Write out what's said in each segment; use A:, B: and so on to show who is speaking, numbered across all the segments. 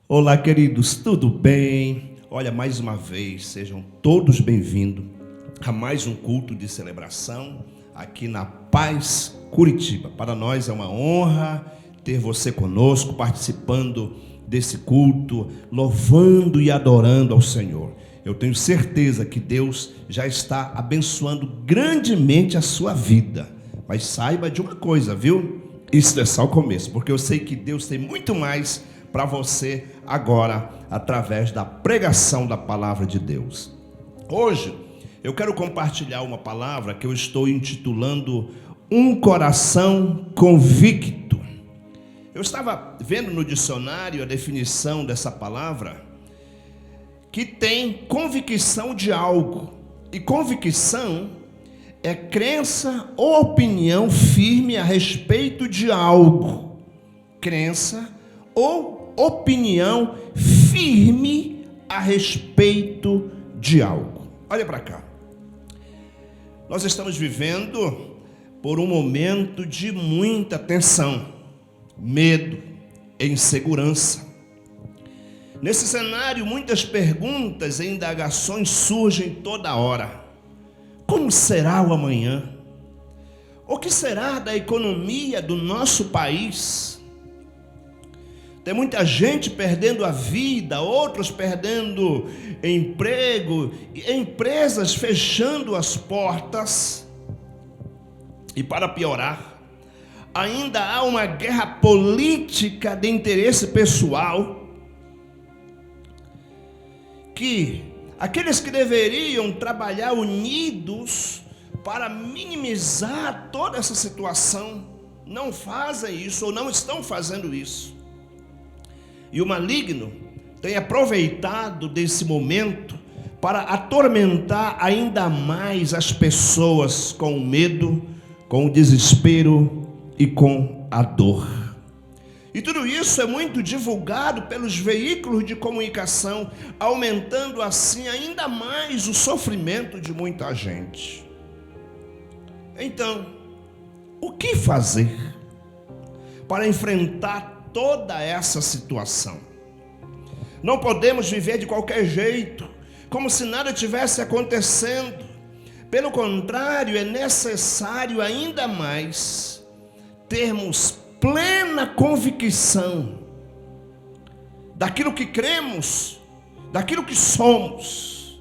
A: Olá, queridos, tudo bem? Olha, mais uma vez, sejam todos bem-vindos a mais um culto de celebração aqui na Paz Curitiba. Para nós é uma honra ter você conosco, participando desse culto, louvando e adorando ao Senhor. Eu tenho certeza que Deus já está abençoando grandemente a sua vida. Mas saiba de uma coisa, viu? Isso é só o começo, porque eu sei que Deus tem muito mais para você agora, através da pregação da palavra de Deus. Hoje, eu quero compartilhar uma palavra que eu estou intitulando Um Coração Convicto. Eu estava vendo no dicionário a definição dessa palavra, que tem convicção de algo. E convicção é crença ou opinião firme a respeito de algo. Crença ou opinião firme a respeito de algo. Olha para cá. Nós estamos vivendo por um momento de muita tensão, medo e insegurança. Nesse cenário, muitas perguntas e indagações surgem toda hora. Como será o amanhã? O que será da economia do nosso país? Tem muita gente perdendo a vida, outros perdendo emprego, empresas fechando as portas. E para piorar, ainda há uma guerra política de interesse pessoal, que aqueles que deveriam trabalhar unidos para minimizar toda essa situação, não fazem isso ou não estão fazendo isso. E o maligno tem aproveitado desse momento para atormentar ainda mais as pessoas com o medo, com o desespero e com a dor. E tudo isso é muito divulgado pelos veículos de comunicação, aumentando assim ainda mais o sofrimento de muita gente. Então, o que fazer para enfrentar toda essa situação? Não podemos viver de qualquer jeito, como se nada tivesse acontecendo. Pelo contrário, é necessário ainda mais termos plena convicção daquilo que cremos, daquilo que somos.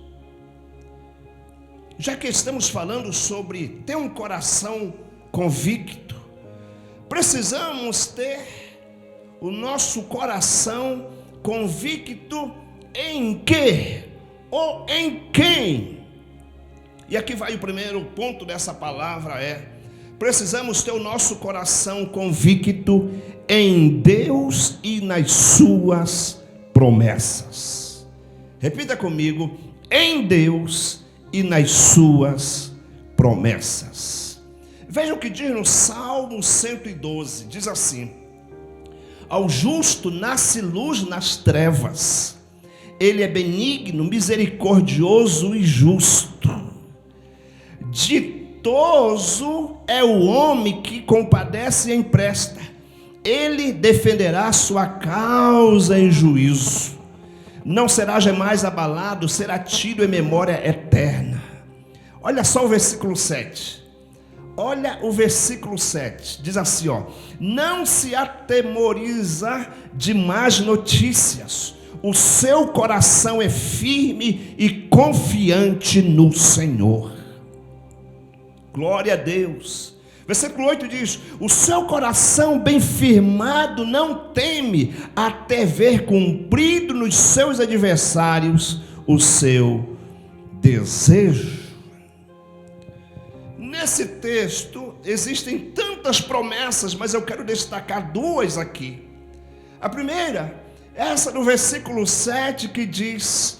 A: Já que estamos falando sobre ter um coração convicto, precisamos ter o nosso coração convicto em quê? Ou em quem? E aqui vai o primeiro ponto dessa palavra, precisamos ter o nosso coração convicto em Deus e nas suas promessas. Repita comigo: em Deus e nas suas promessas. Veja o que diz no Salmo 112, diz assim: ao justo nasce luz nas trevas, ele é benigno, misericordioso e justo. Ditoso é o homem que compadece e empresta, ele defenderá sua causa em juízo. Não será jamais abalado, será tido em memória eterna. Olha só o versículo 7. Olha o versículo 7, diz assim, não se atemoriza de más notícias, o seu coração é firme e confiante no Senhor. Glória a Deus. Versículo 8 diz: o seu coração bem firmado não teme, até ver cumprido nos seus adversários o seu desejo. Nesse texto existem tantas promessas, mas eu quero destacar duas aqui. A primeira, essa do versículo 7, que diz: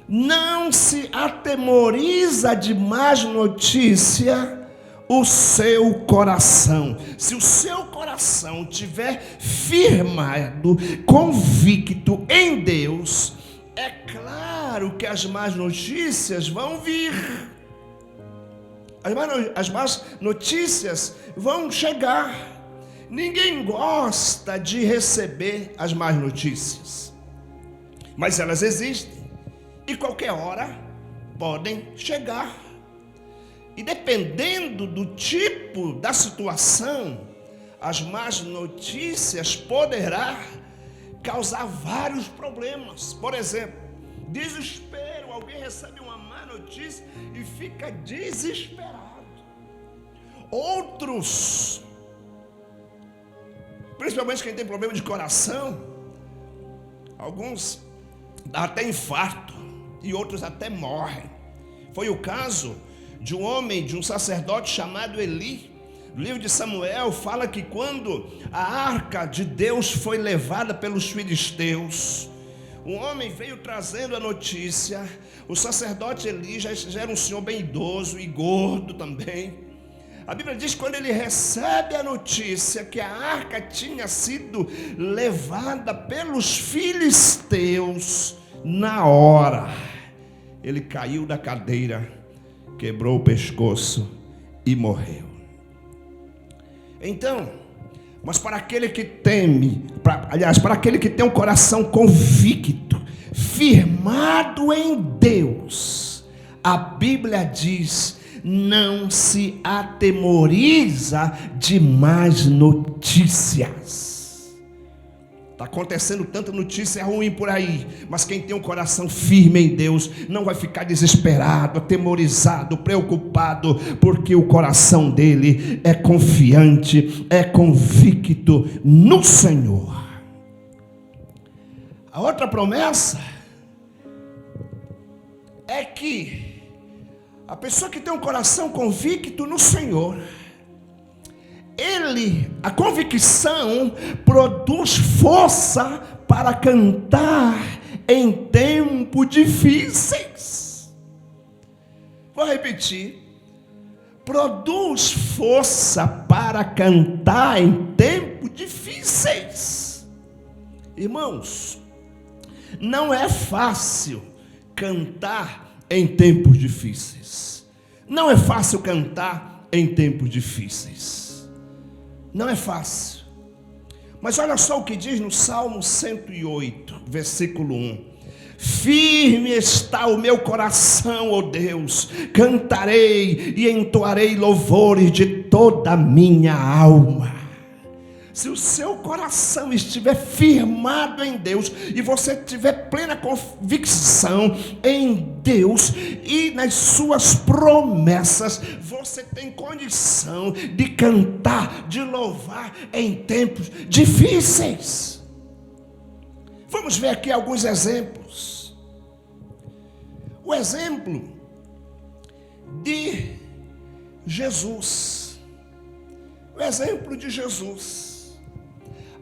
A: não se atemoriza de más notícia o seu coração. Se o seu coração tiver firmado, convicto em Deus, é claro que as más notícias vão vir. As más notícias vão chegar. Ninguém gosta de receber as más notícias. mas elas existem e qualquer hora podem chegar. E dependendo do tipo da situação, as más notícias poderá causar vários problemas. Por exemplo, desespero. Alguém recebe uma má notícia e fica desesperado. Outros, principalmente quem tem problema de coração, alguns dá até infarto e outros até morrem. Foi o caso de um homem, de um sacerdote chamado Eli. No livro de Samuel fala que quando a arca de Deus foi levada pelos filisteus, um homem veio trazendo a notícia. O sacerdote Eli já era um senhor bem idoso e gordo também. A Bíblia diz que quando ele recebe a notícia que a arca tinha sido levada pelos filisteus, na hora ele caiu da cadeira, quebrou o pescoço e morreu. Então, mas para aquele que teme, para aquele que tem um coração convicto, firmado em Deus, a Bíblia diz: não se atemoriza de más notícias. Está acontecendo tanta notícia ruim por aí, mas quem tem um coração firme em Deus não vai ficar desesperado, atemorizado, preocupado, porque o coração dele é confiante, é convicto no Senhor. A outra promessa é que a pessoa que tem um coração convicto no Senhor, a convicção produz força para cantar em tempos difíceis. Vou repetir. Produz força para cantar em tempos difíceis. Irmãos, não é fácil cantar em tempos difíceis. Não é fácil cantar em tempos difíceis. Não é fácil. Mas olha só o que diz no Salmo 108, versículo 1. Firme está o meu coração, ó Deus, cantarei e entoarei louvores de toda a minha alma. Se o seu coração estiver firmado em Deus e você tiver plena convicção em Deus e nas suas promessas, você tem condição de cantar, de louvar em tempos difíceis. Vamos ver aqui alguns exemplos. O exemplo de Jesus. O exemplo de Jesus.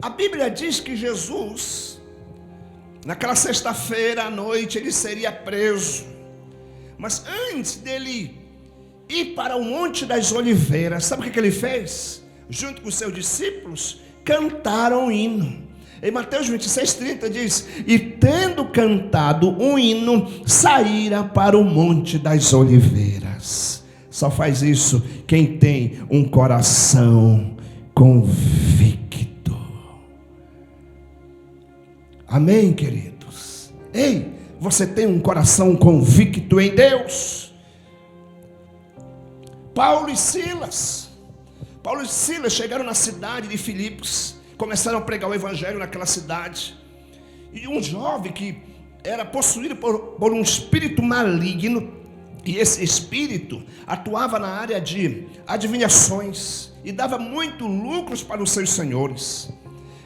A: A Bíblia diz que Jesus, naquela sexta-feira à noite, ele seria preso. Mas antes dele ir para o Monte das Oliveiras, sabe o que ele fez? Junto com os seus discípulos, cantaram um hino. Em Mateus 26:30 diz: e tendo cantado um hino, saíra para o Monte das Oliveiras. Só faz isso quem tem um coração convicto. Amém, queridos? Ei, você tem um coração convicto em Deus? Paulo e Silas chegaram na cidade de Filipos, começaram a pregar o evangelho naquela cidade. E um jovem que era possuído por um espírito maligno, e esse espírito atuava na área de adivinhações e dava muito lucros para os seus senhores.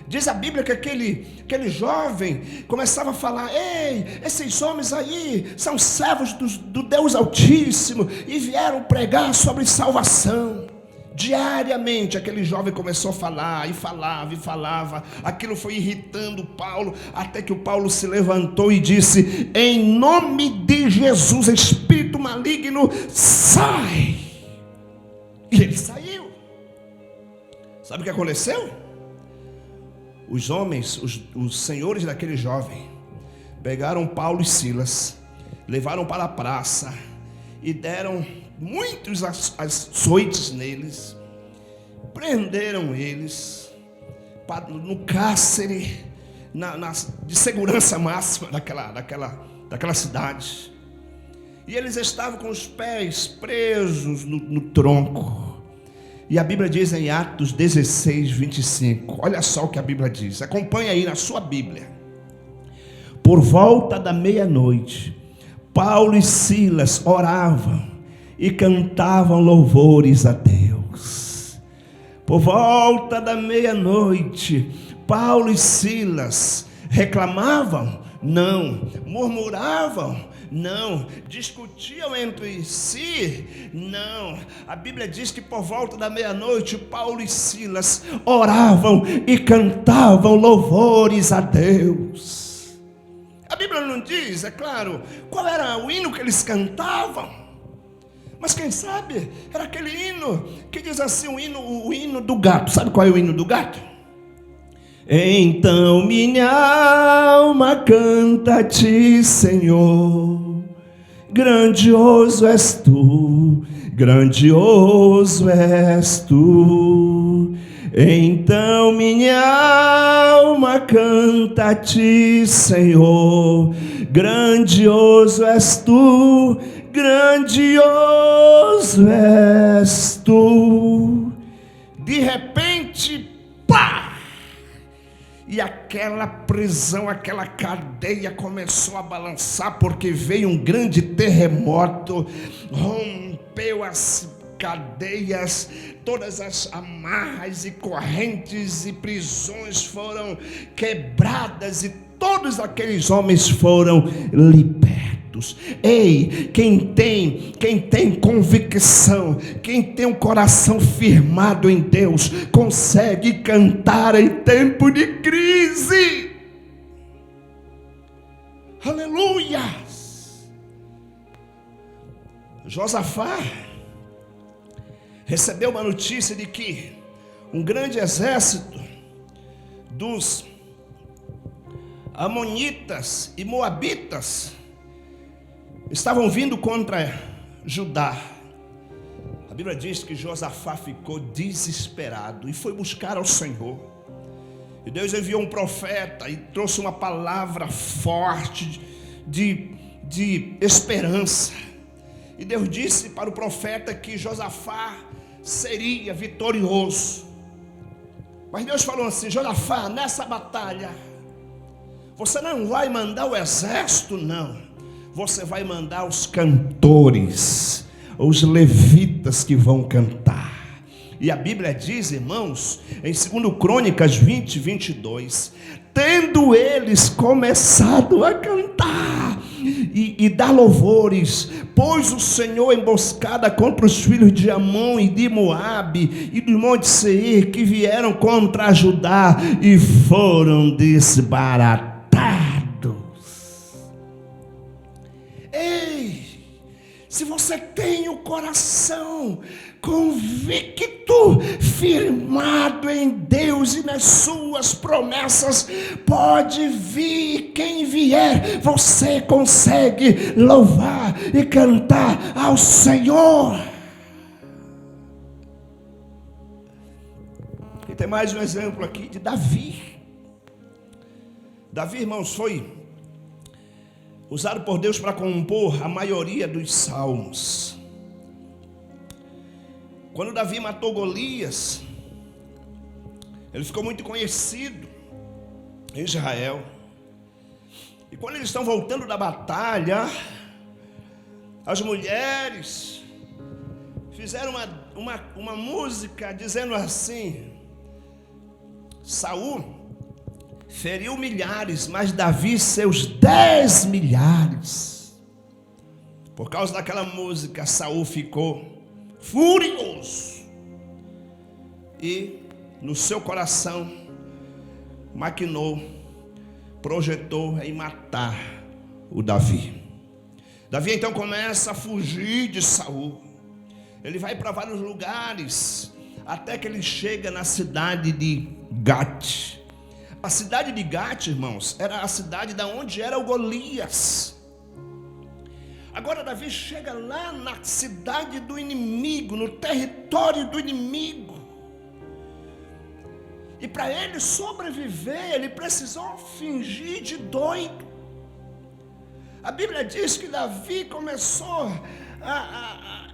A: Diz a Bíblia que aquele jovem começava a falar: ei, esses homens aí são servos do Deus Altíssimo e vieram pregar sobre salvação. Diariamente aquele jovem começou a falar, e falava, e falava. Aquilo foi irritando Paulo, até que o Paulo se levantou e disse: em nome de Jesus, espírito maligno, sai. E ele saiu. Sabe o que aconteceu? Os homens, os senhores daquele jovem, pegaram Paulo e Silas, levaram para a praça e deram muitos açoites neles, prenderam eles no cárcere, de segurança máxima daquela cidade. E eles estavam com os pés presos no tronco. E a Bíblia diz em Atos 16, 25. Olha só o que a Bíblia diz. Acompanha aí na sua Bíblia. Por volta da meia-noite, Paulo e Silas oravam e cantavam louvores a Deus. Por volta da meia-noite, Paulo e Silas reclamavam? Não. Murmuravam? Não. Discutiam entre si? Não. A Bíblia diz que por volta da meia-noite, Paulo e Silas oravam e cantavam louvores a Deus. A Bíblia não diz, é claro, qual era o hino que eles cantavam. Mas quem sabe era aquele hino que diz assim, o hino do gato. Sabe qual é o hino do gato? Então minha alma canta a ti, Senhor, grandioso és tu, grandioso és tu. Então minha alma canta a ti, Senhor, grandioso és tu, grandioso és tu. De repente, pá! E aquela prisão, aquela cadeia começou a balançar, porque veio um grande terremoto, rompeu as cadeias, todas as amarras e correntes e prisões foram quebradas e todos aqueles homens foram libertos. Ei, quem tem convicção, quem tem um coração firmado em Deus, consegue cantar em tempo de crise. Aleluia! Josafá recebeu uma notícia de que um grande exército dos amonitas e moabitas estavam vindo contra Judá. A Bíblia diz que Josafá ficou desesperado e foi buscar ao Senhor. E Deus enviou um profeta e trouxe uma palavra forte de esperança. E Deus disse para o profeta que Josafá seria vitorioso. Mas Deus falou assim: Josafá, nessa batalha você não vai mandar o exército, não. Você vai mandar os cantores, os levitas que vão cantar. E a Bíblia diz, irmãos, em 2 Crônicas 20, 22, tendo eles começado a cantar e dar louvores, pôs o Senhor emboscada contra os filhos de Amon e de Moabe e do monte Seir, que vieram contra Judá e foram desbaratados. Ei, se você tem o coração convicto, firmado em Deus e nas suas promessas, pode vir quem vier, você consegue louvar e cantar ao Senhor. E tem mais um exemplo aqui de Davi. Davi, irmãos, foi usado por Deus para compor a maioria dos salmos. Quando Davi matou Golias, ele ficou muito conhecido em Israel. E quando eles estão voltando da batalha, as mulheres fizeram uma música dizendo assim: Saul feriu milhares, mas Davi seus 10 milhares. Por causa daquela música, Saul ficou furioso e no seu coração maquinou, projetou em matar o Davi. Davi então começa a fugir de Saul. Ele vai para vários lugares até que ele chega na cidade de Gate. A cidade de Gate, irmãos, era a cidade da onde era o Golias. Agora Davi chega lá na cidade do inimigo, no território do inimigo. E para ele sobreviver, ele precisou fingir de doido. A Bíblia diz que Davi começou a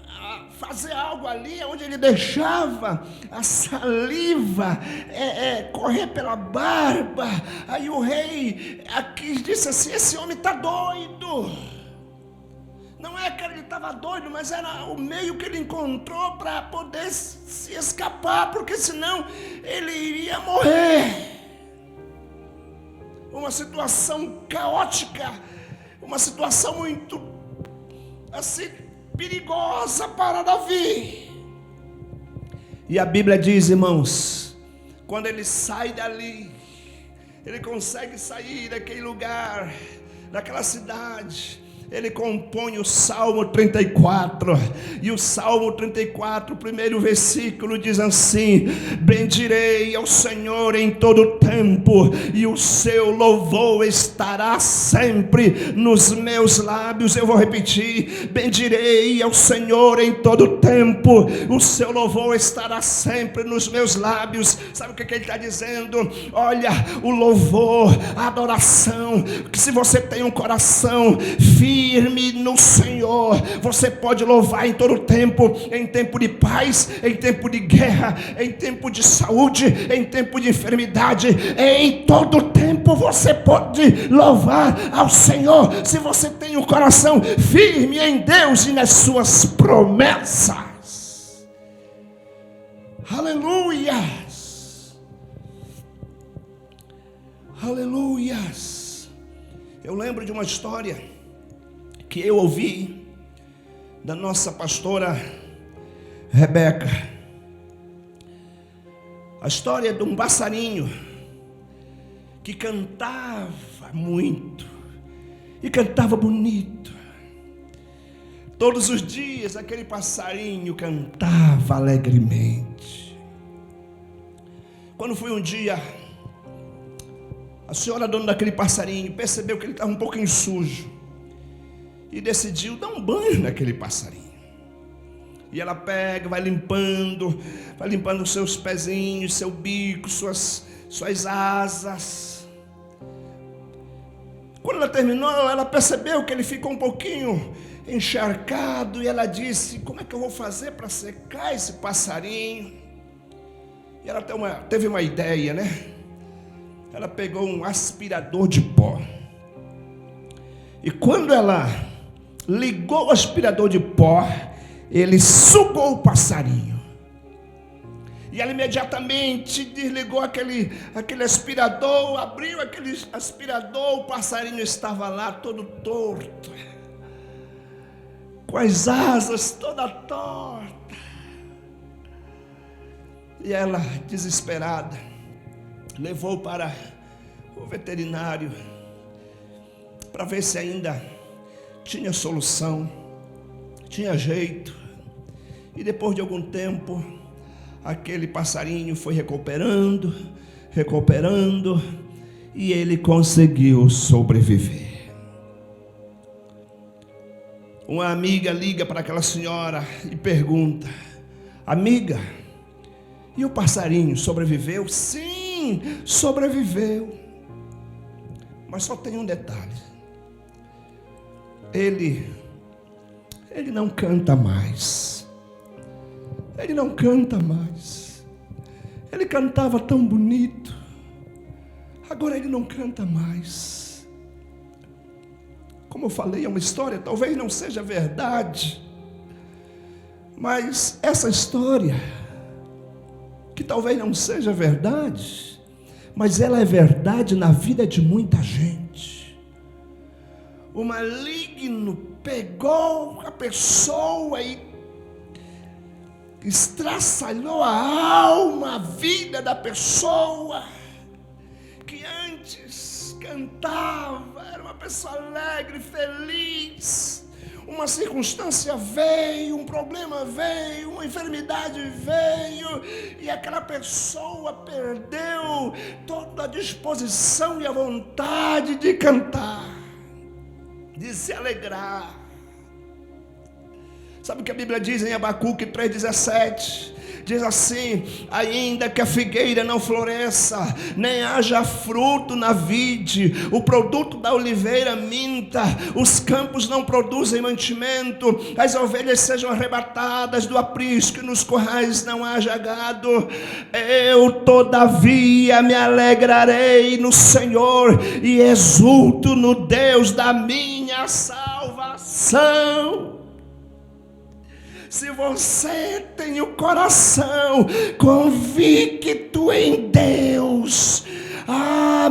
A: fazer algo ali, onde ele deixava a saliva correr pela barba. Aí o rei aqui disse assim: esse homem está doido. Não é que ele estava doido, mas era o meio que ele encontrou para poder se escapar, porque senão ele iria morrer. Uma situação caótica, uma situação muito assim perigosa para Davi. E a Bíblia diz, irmãos, quando ele sai dali, ele consegue sair daquele lugar, daquela cidade, ele compõe o Salmo 34, e o Salmo 34, o primeiro versículo diz assim: bendirei ao Senhor em todo tempo, e o seu louvor estará sempre nos meus lábios. Eu vou repetir: bendirei ao Senhor em todo tempo, o seu louvor estará sempre nos meus lábios. Sabe o que ele está dizendo? Olha, o louvor, a adoração, que se você tem um coração firme no Senhor, você pode louvar em todo tempo, em tempo de paz, em tempo de guerra, em tempo de saúde, em tempo de enfermidade, em todo tempo você pode louvar ao Senhor, se você tem um coração firme em Deus e nas suas promessas. Aleluias, aleluias. Eu lembro de uma história que eu ouvi da nossa pastora Rebeca. A história de um passarinho que cantava muito e cantava bonito. Todos os dias aquele passarinho cantava alegremente. Quando foi um dia, a senhora dona daquele passarinho percebeu que ele estava um pouquinho sujo e decidiu dar um banho naquele passarinho. E ela pega, vai limpando os seus pezinhos, seu bico, suas asas. Quando ela terminou, ela percebeu que ele ficou um pouquinho encharcado, e ela disse: como é que eu vou fazer para secar esse passarinho? E ela teve uma ideia, né? Ela pegou um aspirador de pó, e quando ela ligou o aspirador de pó, ele sugou o passarinho, e ela imediatamente desligou aquele aspirador, abriu aquele aspirador, o passarinho estava lá todo torto, com as asas toda torta, e ela, desesperada, levou para o veterinário para ver se ainda tinha solução, tinha jeito. E depois de algum tempo, aquele passarinho foi recuperando, e ele conseguiu sobreviver. Uma amiga liga para aquela senhora e pergunta: amiga, e o passarinho sobreviveu? Sim, sobreviveu. Mas só tem um detalhe: ele não canta mais. Ele não canta mais. Ele cantava tão bonito, agora ele não canta mais. Como eu falei, é uma história, talvez não seja verdade, mas essa história, que talvez não seja verdade, mas ela é verdade na vida de muita gente. O maligno pegou a pessoa e estraçalhou a alma, a vida da pessoa, que antes cantava, era uma pessoa alegre, feliz. Uma circunstância veio, um problema veio, uma enfermidade veio, e aquela pessoa perdeu toda a disposição e a vontade de cantar, de se alegrar. Sabe o que a Bíblia diz em Abacuque 3,17? Diz assim: ainda que a figueira não floresça, nem haja fruto na vide, o produto da oliveira minta, os campos não produzem mantimento, as ovelhas sejam arrebatadas do aprisco e nos currais não haja gado, eu todavia me alegrarei no Senhor e exulto no Deus da minha salvação. Se você tem o coração convicto em Deus,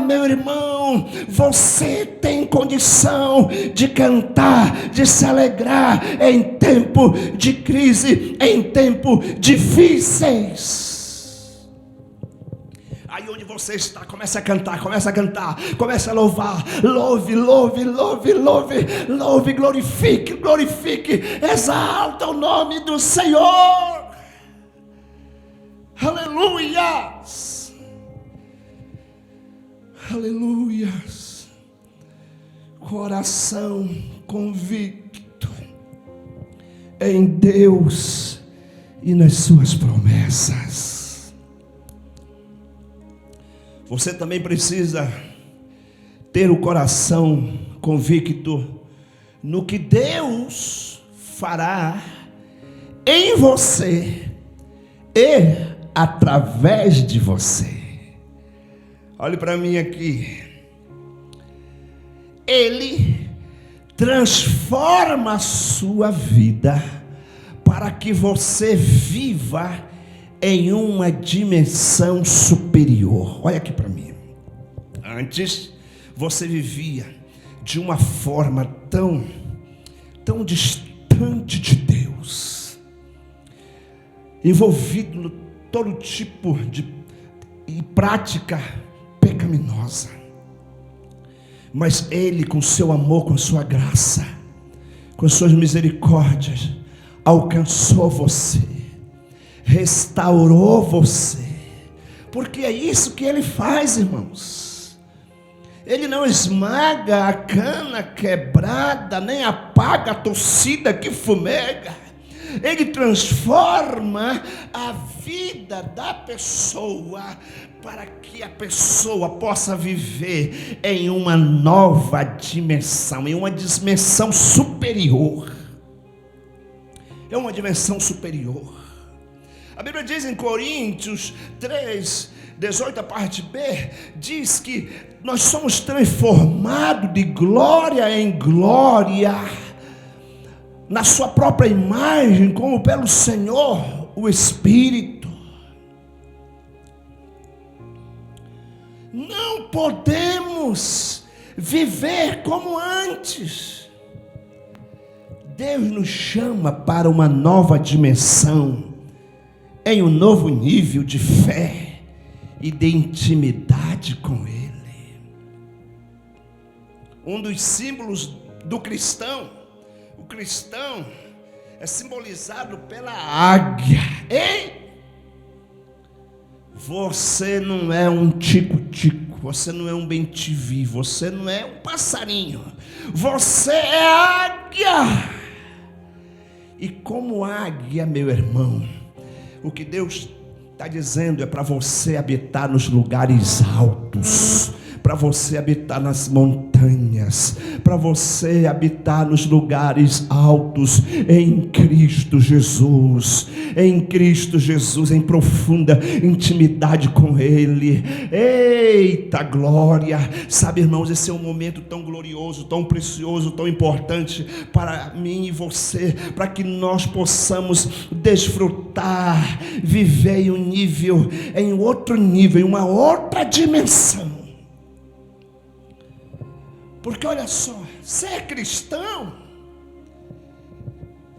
A: meu irmão, você tem condição de cantar, de se alegrar em tempo de crise, em tempo difíceis. Aí onde você está, comece a cantar, comece a louvar, louve, glorifique, exalta o nome do Senhor, aleluias, coração convicto em Deus e nas suas promessas. Você também precisa ter o coração convicto no que Deus fará em você e através de você. Olhe para mim aqui. Ele transforma a sua vida para que você viva em uma dimensão superior. Olha aqui para mim. Antes você vivia de uma forma tão distante de Deus, envolvido em todo tipo de prática pecaminosa. Mas Ele, com seu amor, com sua graça, com suas misericórdias, alcançou você, restaurou você, porque é isso que Ele faz, irmãos. Ele não esmaga a cana quebrada, nem apaga a torcida que fumega. Ele transforma a vida da pessoa para que a pessoa possa viver em uma nova dimensão, em uma dimensão superior. É uma dimensão superior. A Bíblia diz em Coríntios 3:18, a parte B, diz que nós somos transformados de glória em glória, na sua própria imagem, como pelo Senhor, o Espírito. Não podemos viver como antes. Deus nos chama para uma nova dimensão, em um novo nível de fé e de intimidade com Ele. Um dos símbolos do cristão, o cristão é simbolizado pela águia. Ei! Você não é um tico-tico, você não é um bem-te-vi, você não é um passarinho, você é águia. E como águia, meu irmão, o que Deus está dizendo é para você habitar nos lugares altos, para você habitar nas montanhas, para você habitar nos lugares altos, em Cristo Jesus, em profunda intimidade com Ele. Eita glória! Sabe, irmãos, esse é um momento tão glorioso, tão precioso, tão importante para mim e você, para que nós possamos desfrutar, viver em outro nível, em uma outra dimensão. Porque olha só, ser cristão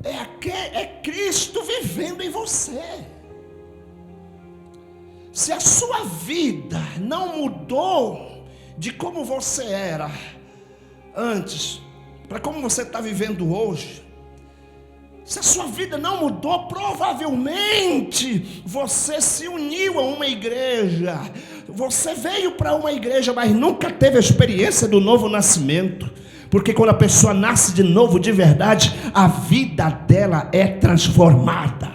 A: é Cristo vivendo em você. Se a sua vida não mudou de como você era antes para como você está vivendo hoje, se a sua vida não mudou, provavelmente você se uniu a uma igreja, você veio para uma igreja, mas nunca teve a experiência do novo nascimento. Porque quando a pessoa nasce de novo de verdade, a vida dela é transformada.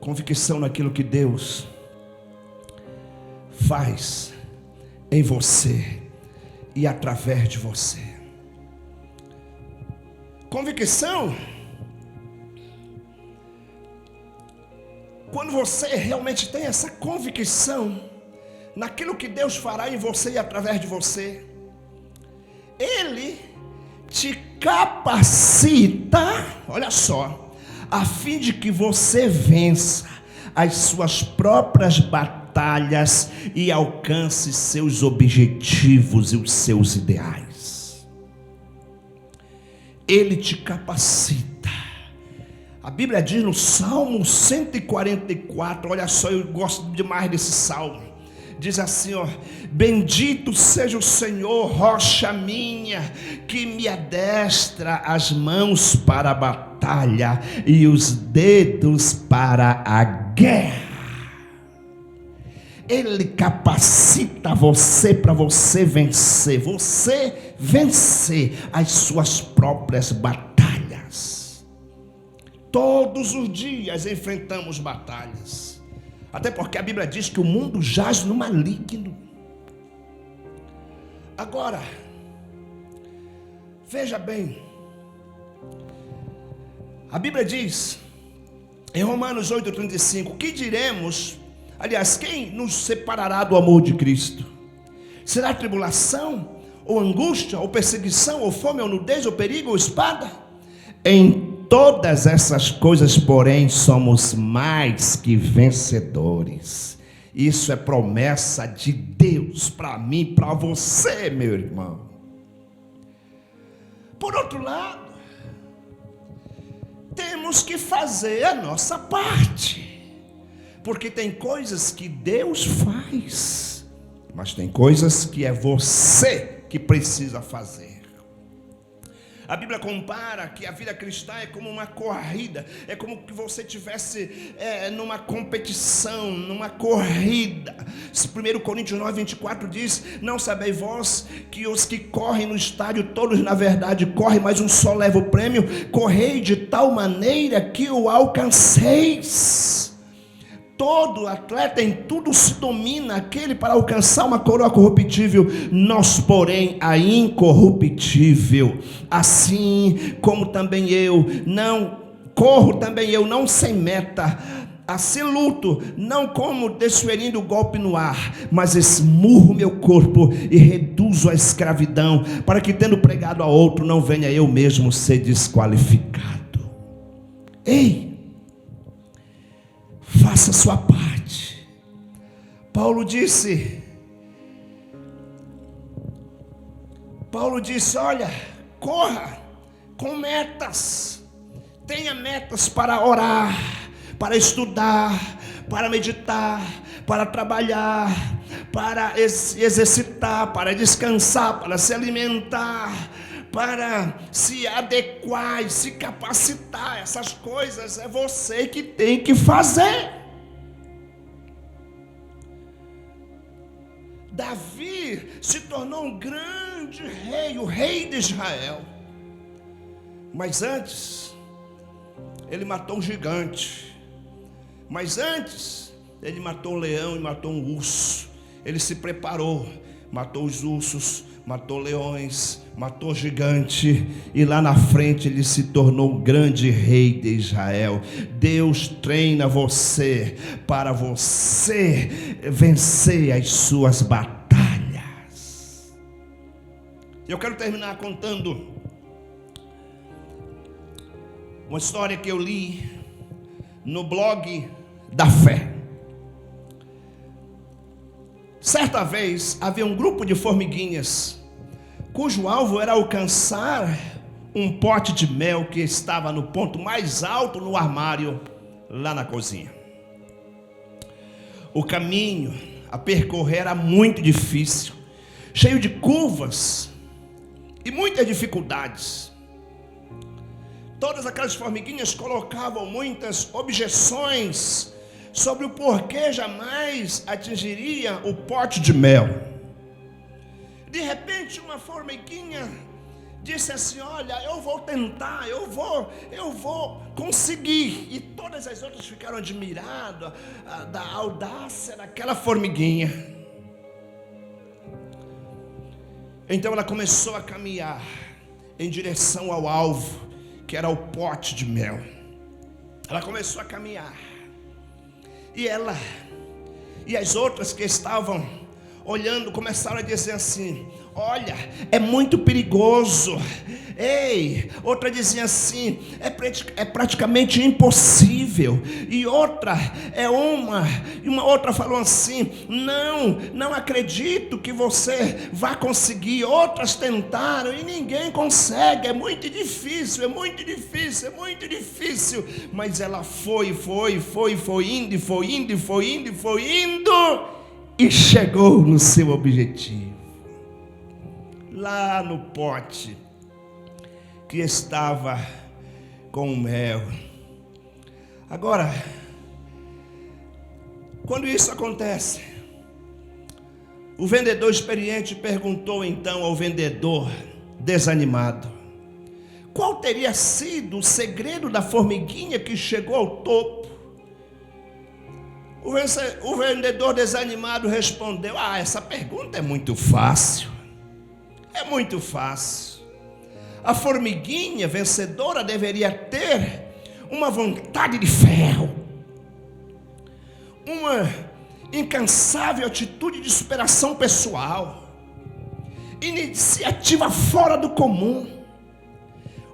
A: Convicção naquilo que Deus faz em você e através de você. Convicção, quando você realmente tem essa convicção naquilo que Deus fará em você e através de você, Ele te capacita, olha só, a fim de que você vença as suas próprias batalhas e alcance seus objetivos e os seus ideais. Ele te capacita. A Bíblia diz no Salmo 144, olha só, eu gosto demais desse salmo. Diz assim, ó: bendito seja o Senhor, rocha minha, que me adestra as mãos para a batalha e os dedos para a guerra. Ele capacita você para você vencer as suas próprias batalhas. Todos os dias enfrentamos batalhas. Até porque a Bíblia diz que o mundo jaz no maligno. Agora, veja bem, a Bíblia diz em Romanos 8,35: que diremos? Aliás, quem nos separará do amor de Cristo? Será tribulação, ou angústia, ou perseguição, ou fome, ou nudez, ou perigo, ou espada? Em todas essas coisas, porém, somos mais que vencedores. Isso é promessa de Deus para mim, para você, meu irmão. Por outro lado, temos que fazer a nossa parte, porque tem coisas que Deus faz, mas tem coisas que é você que precisa fazer. A Bíblia compara que a vida cristã é como uma corrida, é como que você estivesse numa competição, numa corrida. 1 Coríntios 9,24 diz: não sabeis vós que os que correm no estádio, todos na verdade correm, mas um só leva o prêmio? Correi de tal maneira que o alcanceis. Todo atleta em tudo se domina, aquele para alcançar uma coroa corruptível, nós porém a incorruptível. Assim como também eu não corro, também eu não sem meta, assim luto, não como desferindo golpe no ar, mas esmurro meu corpo e reduzo a escravidão, para que tendo pregado a outro, não venha eu mesmo ser desqualificado. Ei! Faça a sua parte. Paulo disse, olha, corra com metas. Tenha metas para orar, para estudar, para meditar, para trabalhar, para exercitar, para descansar, para se alimentar, para se adequar e se capacitar. Essas coisas é você que tem que fazer. Davi se tornou um grande rei, o rei de Israel. Mas antes, ele matou um gigante. Mas antes, ele matou um leão e matou um urso. Ele se preparou, matou os ursos, matou leões, matou gigante, e lá na frente ele se tornou o grande rei de Israel. Deus treina você para você vencer as suas batalhas. Eu quero terminar contando uma história que eu li no blog da fé. Certa vez havia um grupo de formiguinhas cujo alvo era alcançar um pote de mel que estava no ponto mais alto no armário, lá na cozinha. O caminho a percorrer era muito difícil, cheio de curvas e muitas dificuldades. Todas aquelas formiguinhas colocavam muitas objeções sobre o porquê jamais atingiria o pote de mel. De repente uma formiguinha disse assim: olha, eu vou tentar, eu vou conseguir. E todas as outras ficaram admiradas da audácia daquela formiguinha. Então ela começou a caminhar em direção ao alvo, que era o pote de mel. Ela começou a caminhar. E ela e as outras que estavam olhando começaram a dizer assim: olha, é muito perigoso. Ei, outra dizia assim: é praticamente impossível. E outra uma outra falou assim: não acredito que você vá conseguir. Outras tentaram e ninguém consegue, é muito difícil. Mas ela foi indo e chegou no seu objetivo, lá no pote que estava com mel. Agora, quando isso acontece, o vendedor experiente perguntou então ao vendedor desanimado: qual teria sido o segredo da formiguinha que chegou ao topo? O vendedor desanimado respondeu: essa pergunta é muito fácil. É muito fácil. A formiguinha vencedora deveria ter uma vontade de ferro, uma incansável atitude de superação pessoal, iniciativa fora do comum,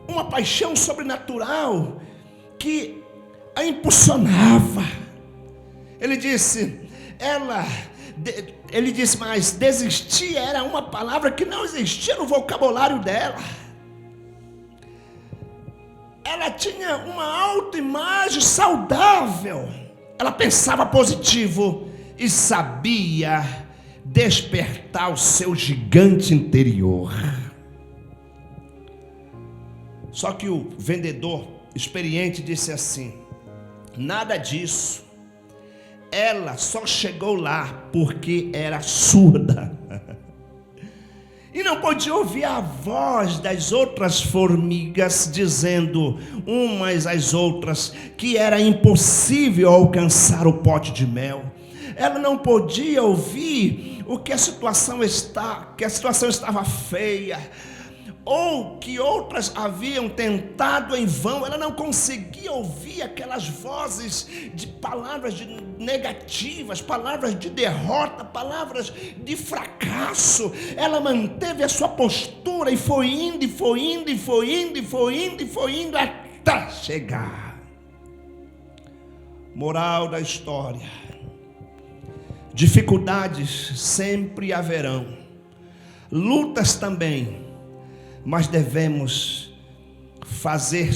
A: uma paixão sobrenatural que a impulsionava. Ele disse, mas desistir era uma palavra que não existia no vocabulário dela. Ela tinha uma autoimagem saudável. Ela pensava positivo e sabia despertar o seu gigante interior. Só que o vendedor experiente disse assim: nada disso. Ela só chegou lá porque era surda e não podia ouvir a voz das outras formigas dizendo umas às outras que era impossível alcançar o pote de mel. Ela não podia ouvir que a situação estava feia, ou que outras haviam tentado em vão. Ela não conseguia ouvir aquelas vozes de palavras negativas, palavras de derrota, palavras de fracasso. Ela manteve a sua postura e foi indo até chegar. Moral da história: dificuldades sempre haverão, lutas também, mas devemos fazer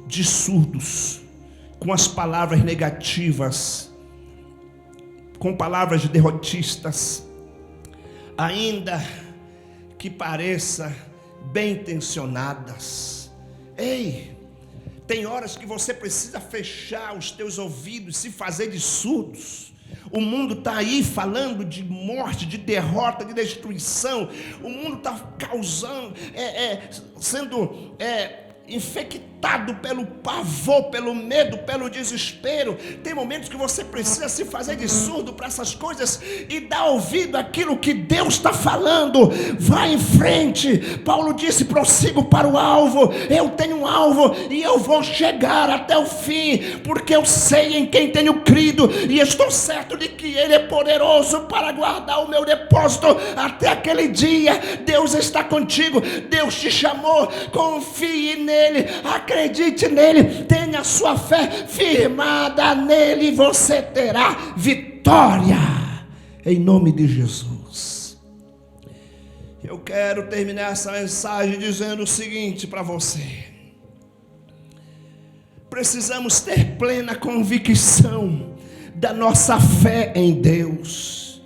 A: de surdos com as palavras negativas, com palavras derrotistas, ainda que pareça bem intencionadas. Ei, tem horas que você precisa fechar os teus ouvidos, se fazer de surdos. O mundo está aí falando de morte, de derrota, de destruição. O mundo está causando, sendo infectado pelo pavor, pelo medo, pelo desespero. Tem momentos que você precisa se fazer de surdo para essas coisas e dar ouvido àquilo que Deus está falando. Vai em frente. Paulo disse: prossigo para o alvo. Eu tenho um alvo e eu vou chegar até o fim, porque eu sei em quem tenho crido e estou certo de que Ele é poderoso para guardar o meu depósito até aquele dia. Deus está contigo. Deus te chamou. Confie nele. Acredite nele, tenha sua fé firmada nele, você terá vitória, em nome de Jesus. Eu quero terminar essa mensagem dizendo o seguinte para você: precisamos ter plena convicção da nossa fé em Deus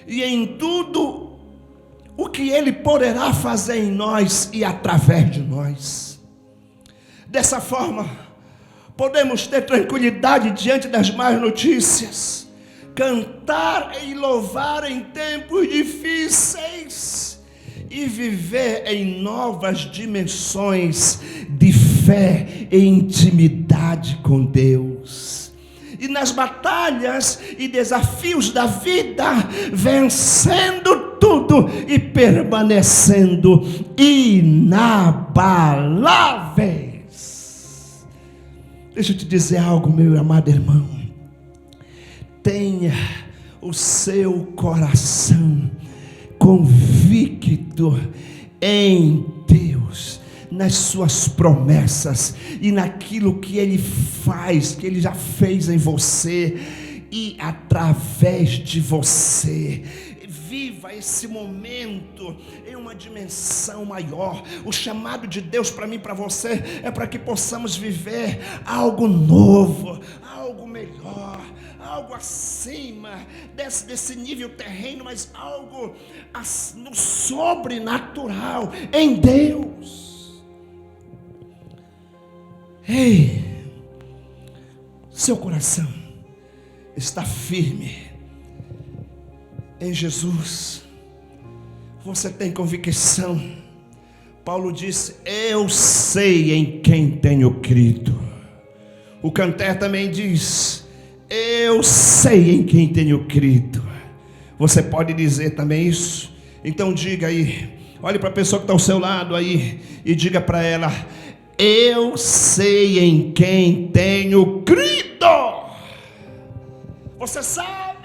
A: e em tudo o que Ele poderá fazer em nós e através de nós. Dessa forma, Podemos ter tranquilidade diante das más notícias, cantar e louvar em tempos difíceis e viver em novas dimensões de fé e intimidade com Deus. E nas batalhas e desafios da vida, vencendo tudo e permanecendo inabaláveis. Deixa eu te dizer algo, meu amado irmão. Tenha o seu coração convicto em Deus, nas suas promessas e naquilo que Ele faz, que Ele já fez em você e através de você. Viva esse momento em uma dimensão maior. O chamado de Deus para mim e para você é para que possamos viver algo novo, algo melhor, algo acima desse nível terreno, mas algo no sobrenatural em Deus. Ei, seu coração está firme em Jesus? Você tem convicção? Paulo disse: eu sei em quem tenho crido. O cantor também diz: eu sei em quem tenho crido. Você pode dizer também isso? Então diga aí, olhe para a pessoa que está ao seu lado aí e diga para ela: eu sei em quem tenho crido. Você sabe?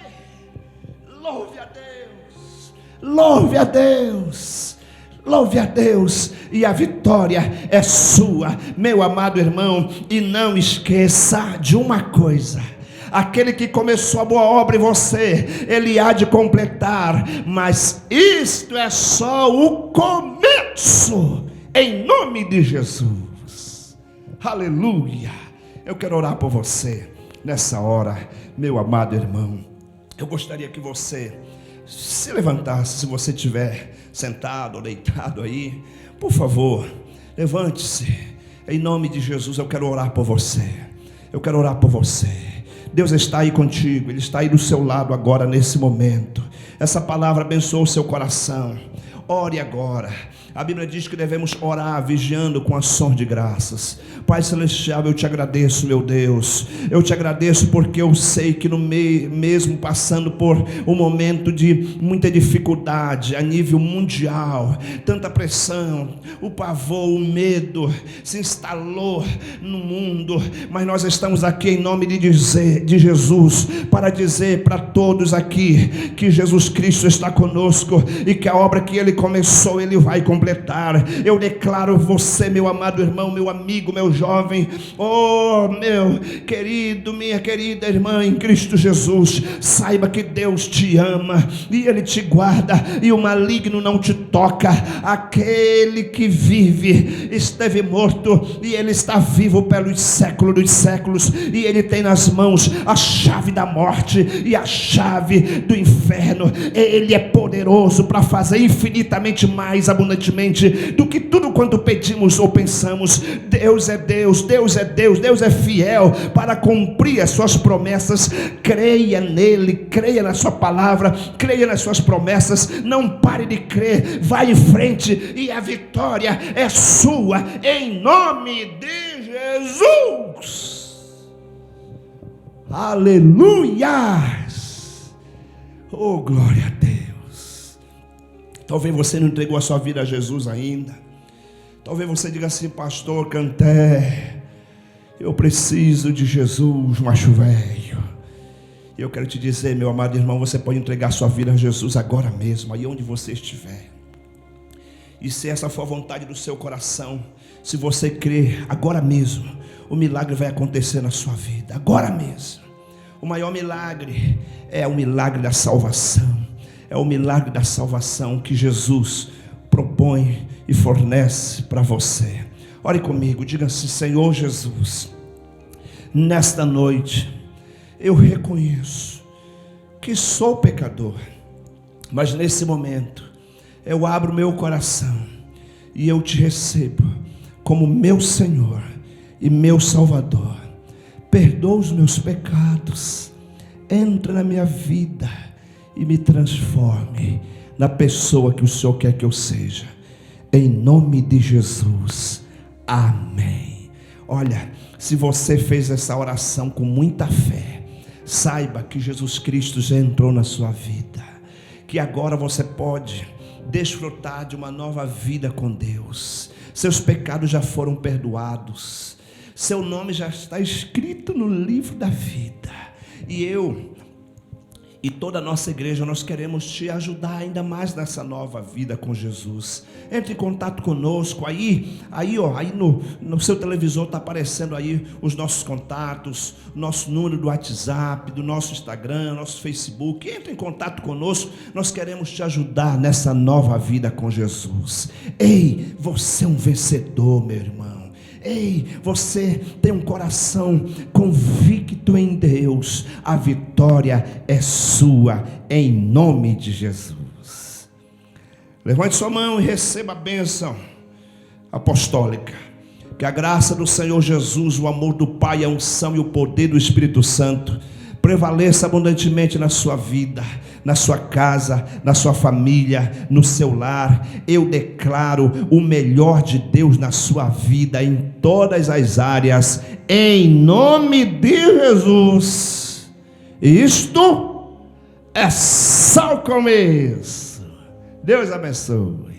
A: Louve a Deus, louve a Deus, louve a Deus, e a vitória é sua, meu amado irmão. E não esqueça de uma coisa: aquele que começou a boa obra em você, Ele há de completar. Mas isto é só o começo, em nome de Jesus. Aleluia. Eu quero orar por você nessa hora, meu amado irmão. Eu gostaria que você se levantasse. Se você estiver sentado ou deitado aí, por favor, levante-se. Em nome de Jesus, eu quero orar por você. Eu quero orar por você. Deus está aí contigo, Ele está aí do seu lado agora, nesse momento. Essa palavra abençoa o seu coração. Ore agora. A Bíblia diz que devemos orar vigiando com ações de graças. Pai Celestial, eu te agradeço, meu Deus. Eu te agradeço porque eu sei que mesmo passando por um momento de muita dificuldade a nível mundial, tanta pressão, o pavor, o medo se instalou no mundo, mas nós estamos aqui em nome de Jesus para dizer para todos aqui que Jesus Cristo está conosco e que a obra que Ele começou, Ele vai completar. Eu declaro você, meu amado irmão, meu amigo, meu jovem, oh meu querido, minha querida irmã em Cristo Jesus, saiba que Deus te ama e Ele te guarda e o maligno não te toca. Aquele que vive esteve morto e Ele está vivo pelos séculos dos séculos, e Ele tem nas mãos a chave da morte e a chave do inferno. Ele é poderoso para fazer infinitamente mais abundantemente do que tudo quanto pedimos ou pensamos. Deus é Deus, Deus é Deus, Deus é fiel para cumprir as suas promessas. Creia nele, creia na sua palavra, creia nas suas promessas, não pare de crer, vai em frente e a vitória é sua, em nome de Jesus. Aleluia. Oh, glória a Deus. Talvez você não entregou a sua vida a Jesus ainda. Talvez você diga assim: pastor Canté, eu preciso de Jesus, macho velho. E eu quero te dizer, meu amado irmão, você pode entregar a sua vida a Jesus agora mesmo, aí onde você estiver. E se essa for a vontade do seu coração, se você crer agora mesmo, o milagre vai acontecer na sua vida, agora mesmo. O maior milagre é o milagre da salvação. É o milagre da salvação que Jesus propõe e fornece para você. Ore comigo, diga assim: Senhor Jesus, nesta noite eu reconheço que sou pecador, mas nesse momento eu abro meu coração e eu te recebo como meu Senhor e meu Salvador. perdoa os meus pecados, entra na minha vida e me transforme na pessoa que o Senhor quer que eu seja. Em nome de Jesus, amém. Olha, se você fez essa oração com muita fé, saiba que Jesus Cristo já entrou na sua vida, que agora você pode desfrutar de uma nova vida com Deus. Seus pecados já foram perdoados, seu nome já está escrito no livro da vida. E eu e toda a nossa igreja, nós queremos te ajudar ainda mais nessa nova vida com Jesus. Entre em contato conosco. Aí no seu televisor está aparecendo aí os nossos contatos, nosso número do WhatsApp, do nosso Instagram, nosso Facebook. Entre em contato conosco, nós queremos te ajudar nessa nova vida com Jesus. Ei, você é um vencedor, meu irmão. Ei, você tem um coração convicto em Deus. A vitória é sua, em nome de Jesus. Levante sua mão e receba a bênção apostólica. Que a graça do Senhor Jesus, o amor do Pai, a unção e o poder do Espírito Santo prevaleça abundantemente na sua vida, na sua casa, na sua família, no seu lar. Eu declaro o melhor de Deus na sua vida, em todas as áreas, em nome de Jesus. Isto é só o começo. Deus abençoe.